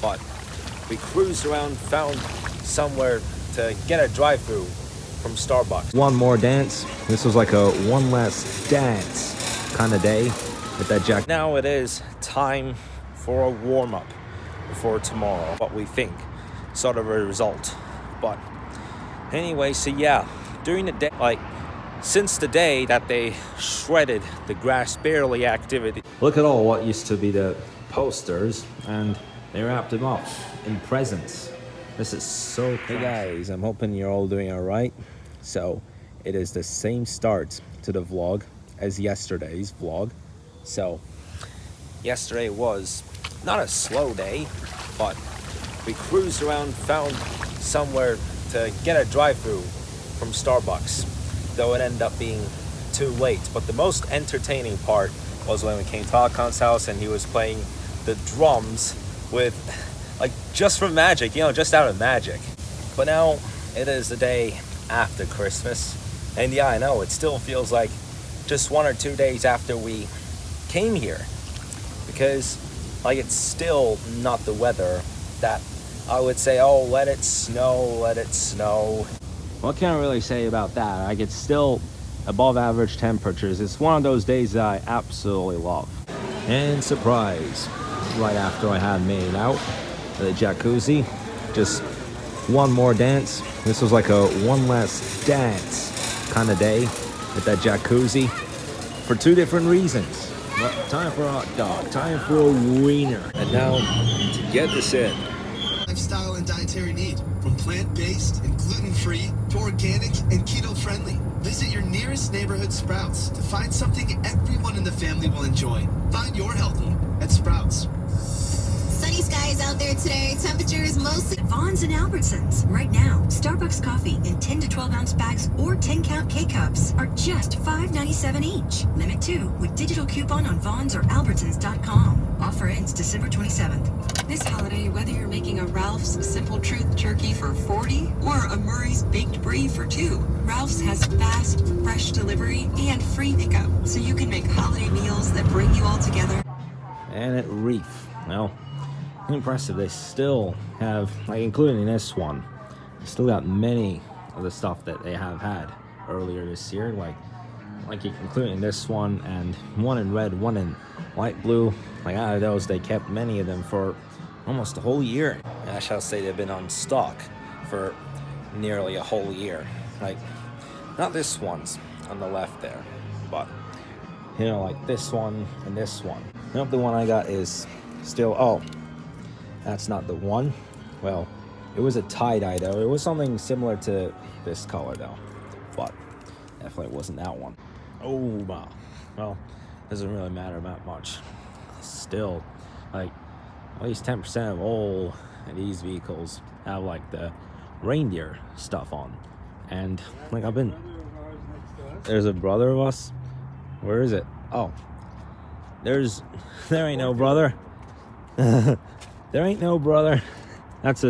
but we cruised around, found somewhere to get a drive-through from Starbucks. One more dance. This was like a one last dance kind of day at that Jack. Now it is time for a warm-up before tomorrow, what we think, sort of a result. But anyway, so yeah, during the day, like since the day that they shredded the grass barely activity. Look at all what used to be the posters, and they wrapped them up in presents. This is so cool. Hey guys, I'm hoping you're all doing all right. So it is the same start to the vlog as yesterday's vlog. So yesterday was not a slow day, but we cruised around, found somewhere to get a drive-through from Starbucks, though it ended up being too late. But the most entertaining part was when we came to Hakan's house and he was playing the drums with, like, just from magic, you know, just out of magic. But now it is the day after Christmas, and yeah, I know it still feels like just 1 or 2 days after we came here, because like it's still not the weather that I would say, oh, let it snow, let it snow. What can I really say about that? Like, it's still above average temperatures. It's one of those days that I absolutely love. And surprise, right after I had made out the jacuzzi, just one more dance. This was like a one last dance kind of day at that jacuzzi for 2 different reasons. But time for a hot dog, time for a wiener. And now to get this in. Lifestyle and dietary need, from plant-based and gluten-free to organic and keto-friendly. Visit your nearest neighborhood Sprouts to find something everyone in the family will enjoy. Find your healthy at Sprouts. Sunny skies out there today. Temperature is mostly Vons and Albertsons. Right now, Starbucks coffee in 10 to 12 ounce bags or 10-count K-Cups are just $5.97 each. Limit 2 with digital coupon on Vons or Albertsons.com. Offer ends December 27th. This holiday, whether you're making a Ralph's Simple Truth turkey for 40 or a Murray's Baked Brie for 2, Ralph's has fast, fresh delivery and free pickup, so you can make holiday meals that bring you all together. And at Reef, well, impressive. They still have, like, including this one, they still got many of the stuff that they have had earlier this year, like including this one, and one in red, one in light blue. Like, out of those, they kept many of them for almost a whole year. I shall say they've been on stock for nearly a whole year. Like, not this one's on the left there, but you know, like this one and this one. Nope, the one I got is still, oh, that's not the one. Well, it was a tie-dye though. It was something similar to this color though, but definitely wasn't that one. Oh, wow. Well, doesn't really matter that much. Still, like, at least 10% of all these vehicles have like the reindeer stuff on. And like, there's a brother of us. Where is it? Oh, there ain't no brother. There ain't no brother. Is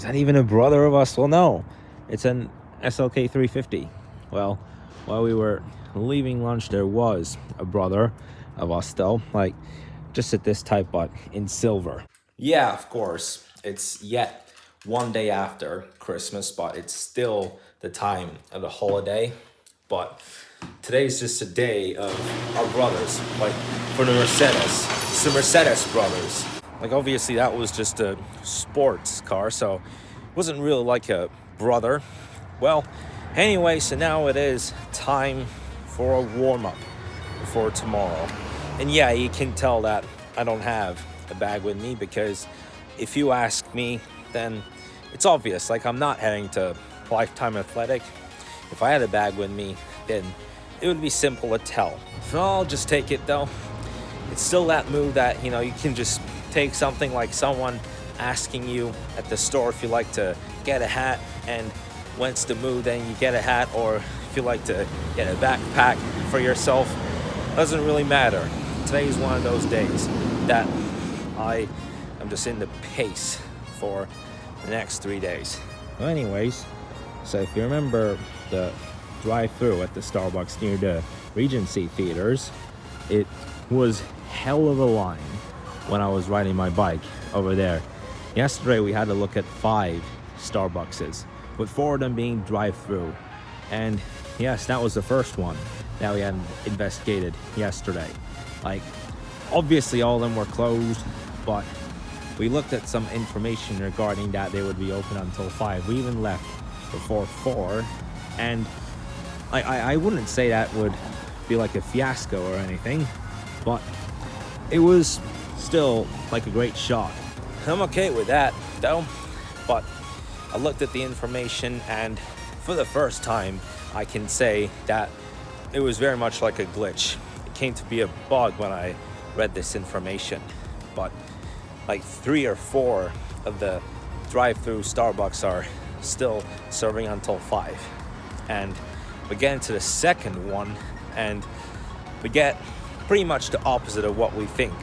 that even a brother of us? Well, no, it's an SLK 350. Well, while we were leaving lunch, there was a brother of us though, like just at this type, but in silver. Yeah, of course, it's yet one day after Christmas, but it's still the time of the holiday. But today's just a day of our brothers, like for the Mercedes. It's the Mercedes brothers. Like, obviously that was just a sports car, so it wasn't really like a brother. Well, anyway, so now it is time for a warm-up before tomorrow. And yeah, you can tell that I don't have a bag with me, because if you ask me, then it's obvious. Like, I'm not heading to Lifetime Athletic. If I had a bag with me, then it would be simple to tell. So I'll just take it though. It's still that move that, you know, you can just take something like someone asking you at the store if you like to get a hat, and when it's the mood, then you get a hat, or if you like to get a backpack for yourself. Doesn't really matter. Today is one of those days that I am just in the pace for the next 3 days. Well, anyways, so if you remember the drive-through at the Starbucks near the Regency theaters, it was hell of a line when I was riding my bike over there. Yesterday we had to look at 5 Starbuckses, with 4 of them being drive-through. And yes, that was the first one that we had investigated yesterday. Like, obviously all of them were closed, but we looked at some information regarding that they would be open until 5. We even left before 4, and I wouldn't say that would be like a fiasco or anything, but it was still like a great shock. I'm okay with that though, but I looked at the information, and for the first time I can say that it was very much like a glitch. It came to be a bug when I read this information, but like 3 or 4 of the drive-through Starbucks are still serving until 5, and we get into the second one and we get pretty much the opposite of what we think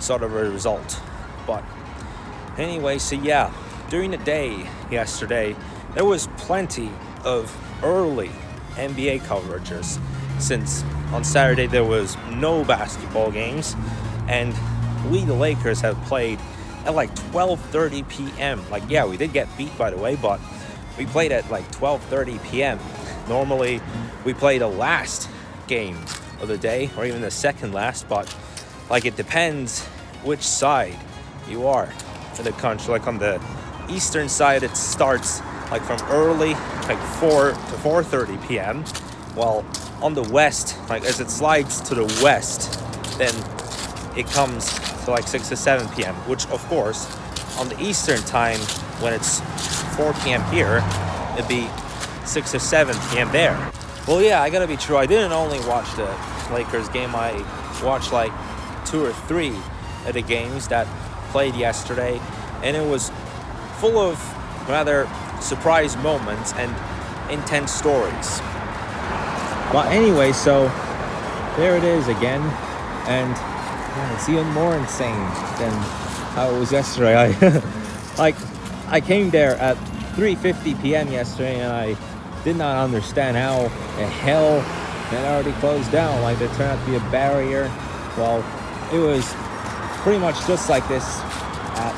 sort of a result. But anyway, so yeah, during the day yesterday there was plenty of early NBA coverages, since on Saturday there was no basketball games, and we, the Lakers, have played at like 12:30 p.m. Like, yeah, we did get beat, by the way, but we played at like 12:30 p.m. Normally we play the last game of the day, or even the second last, but like it depends which side you are in the country. Like on the eastern side it starts like from early, like 4 to 4:30 p.m. while on the west, like as it slides to the west, then it comes to like 6 to 7 p.m. which of course on the eastern time, when it's 4 p.m. here, it'd be 6 or 7 p.m. there. Well, yeah, I gotta be true, I didn't only watch the Lakers game, I watched like 2 or 3 of the games that played yesterday, and it was full of rather surprise moments and intense stories. But anyway, so there it is again, and man, it's even more insane than how it was yesterday. I came there at 3:50 p.m. yesterday, and I did not understand how the hell it already closed down. Like, there turned out to be a barrier. Well, it was pretty much just like this at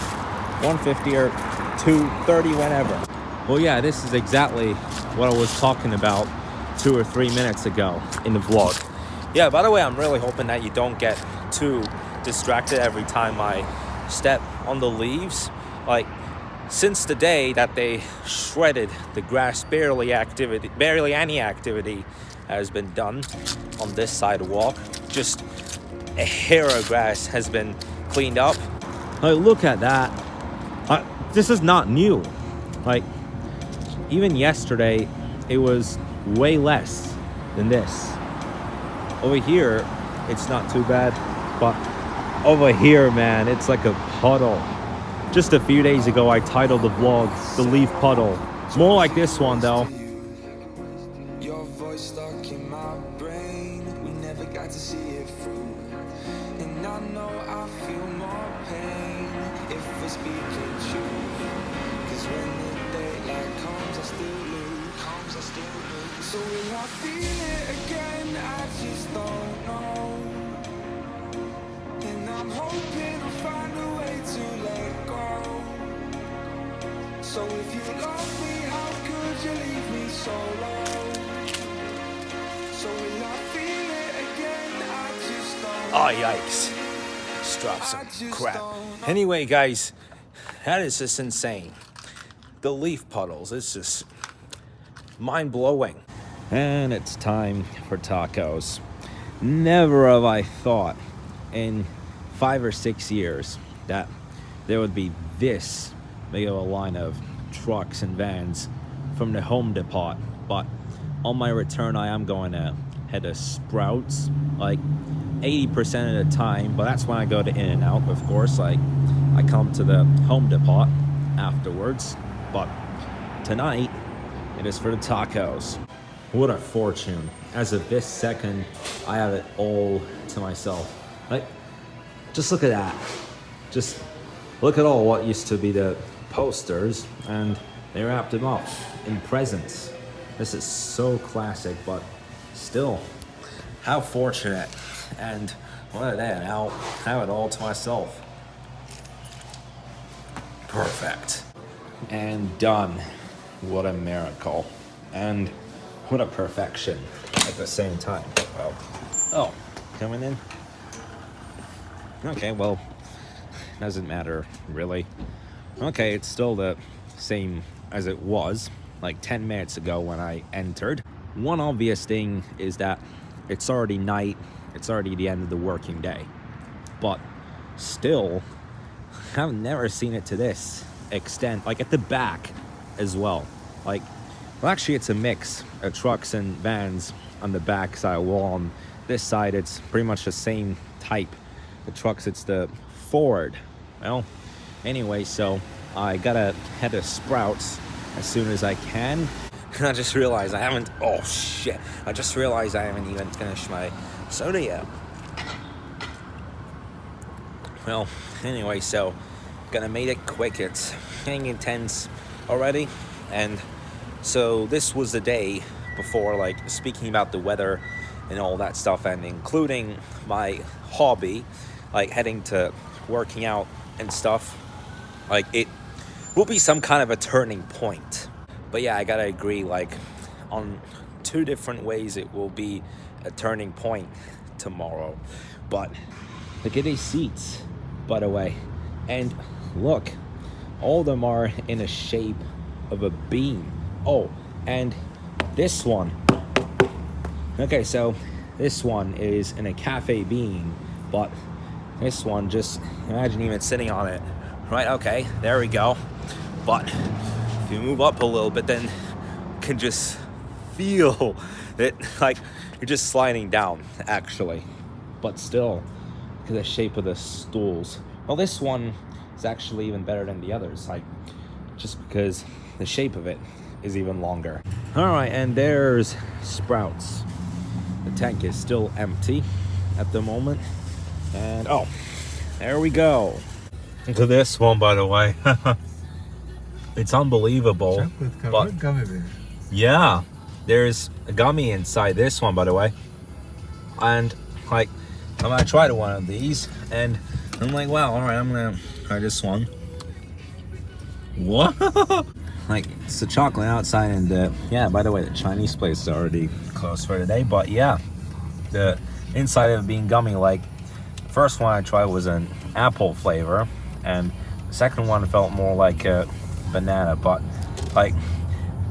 1:50 or 2:30, whenever. Well, yeah, this is exactly what I was talking about 2 or 3 minutes ago in the vlog. Yeah, by the way, I'm really hoping that you don't get too distracted every time I step on the leaves. Like, since the day that they shredded the grass, barely any activity has been done on this sidewalk. Just a hair of grass has been cleaned up. Like, look at that. This is not new. Like, even yesterday it was way less than this. Over here it's not too bad, but over here, man, it's like a puddle. Just a few days ago I titled the vlog "The Leaf Puddle." More like this one though. Your voice stuck in my brain, we never got to see it through. And I know I feel more pain if we're speaking truth. Cause when the daylight comes, I still lose. So will I feel it again? I just don't know. And I'm hoping I'll find a way to let go. So if you love me, how could you leave me so low? So will I feel it again? I just don't know. Oh, yikes. Just dropped some crap. Anyway, guys, that is just insane. The leaf puddles, it's just mind-blowing. And it's time for tacos. Never have I thought in 5 or 6 years that there would be this big of a line of trucks and vans from the Home Depot. But on my return, I am going to head to Sprouts like 80% of the time, but that's when I go to In-N-Out, of course. Like, I come to the Home Depot afterwards, but tonight it is for the tacos. What a fortune. As of this second, I have it all to myself. Like, just look at that. Just look at all what used to be the posters, and they wrapped them up in presents. This is so classic, but still, how fortunate. And what a day, I'll have it all to myself. Perfect. And done. What a miracle. And what a perfection at the same time. Well, oh, coming in? Okay, well, doesn't matter, really. Okay, it's still the same as it was, like 10 minutes ago when I entered. One obvious thing is that it's already night, it's already the end of the working day. But still, I've never seen it to this extent, like at the back as well. Like, well, actually it's a mix of trucks and vans on the back side, while on this side it's pretty much the same type. The trucks, it's the Ford. Well, anyway, so I gotta head to Sprouts as soon as I can. And I just realized I haven't, oh shit, I just realized I haven't even finished my soda yet. Well, anyway, so gonna make it quick. It's getting intense already. And so this was the day before, like, speaking about the weather and all that stuff, and including my hobby, like heading to working out and stuff. Like, it will be some kind of a turning point. But yeah, I gotta agree, like, on 2 different ways it will be a turning point tomorrow. But look at these seats, by the way. And look, all of them are in a shape of a bean. Oh, and this one. Okay, so this one is in a cafe bean, but this one, just imagine even sitting on it. Right, okay, there we go. But if you move up a little bit, then you can just feel it, like you're just sliding down, actually. But still, look at the shape of the stools. Well, this one is actually even better than the others, like, just because the shape of it is even longer. All right, and there's Sprouts. The tank is still empty at the moment. And oh, there we go. To this one, by the way. It's unbelievable. But yeah, there's a gummy inside this one, by the way. And like, I'm gonna try one of these, and I'm like, wow, all right, I'm gonna try this one. What? Like, it's the chocolate outside, and yeah, by the way, the Chinese place is already closed for today. But yeah, the inside of it being gummy. Like, the first one I tried was an apple flavor, and the second one felt more like a banana. But like,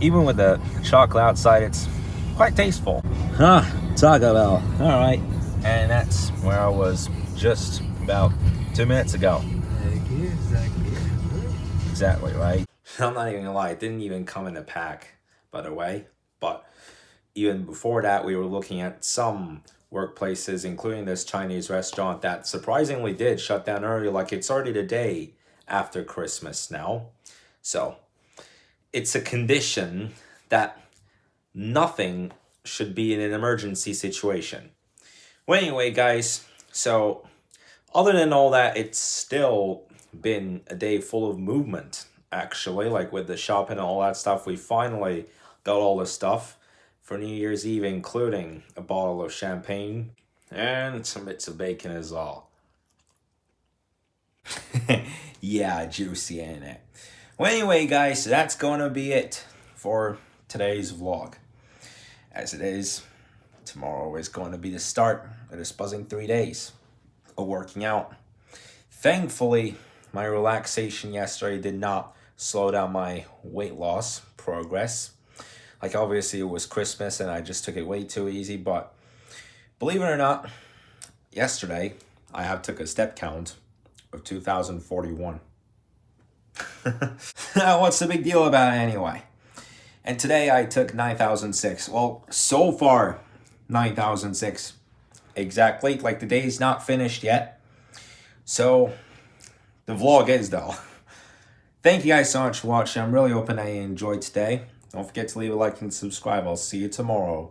even with the chocolate outside, it's quite tasteful. Taco Bell. All right, and that's where I was just about 2 minutes ago. Exactly right. I'm not even gonna lie, it didn't even come in a pack, by the way. But even before that, we were looking at some workplaces, including this Chinese restaurant that surprisingly did shut down early. Like, it's already the day after Christmas now. So it's a condition that nothing should be in an emergency situation. Well, anyway, guys, so other than all that, it's still been a day full of movement, actually. Like, with the shopping and all that stuff, we finally got all the stuff for New Year's Eve, including a bottle of champagne and some bits of bacon as well. Yeah, juicy, ain't it? Well, anyway, guys, that's gonna be it for today's vlog. As it is, tomorrow is going to be the start of this buzzing 3 days of working out. Thankfully, my relaxation yesterday did not slow down my weight loss progress. Like, obviously it was Christmas and I just took it way too easy, but believe it or not, yesterday I have took a step count of 2,041. What's the big deal about it anyway? And today I took 9,006. Well, so far 9,006 exactly. Like, the day's not finished yet. So the vlog is, though. Thank you guys so much for watching. I'm really hoping I enjoyed today. Don't forget to leave a like and subscribe. I'll see you tomorrow.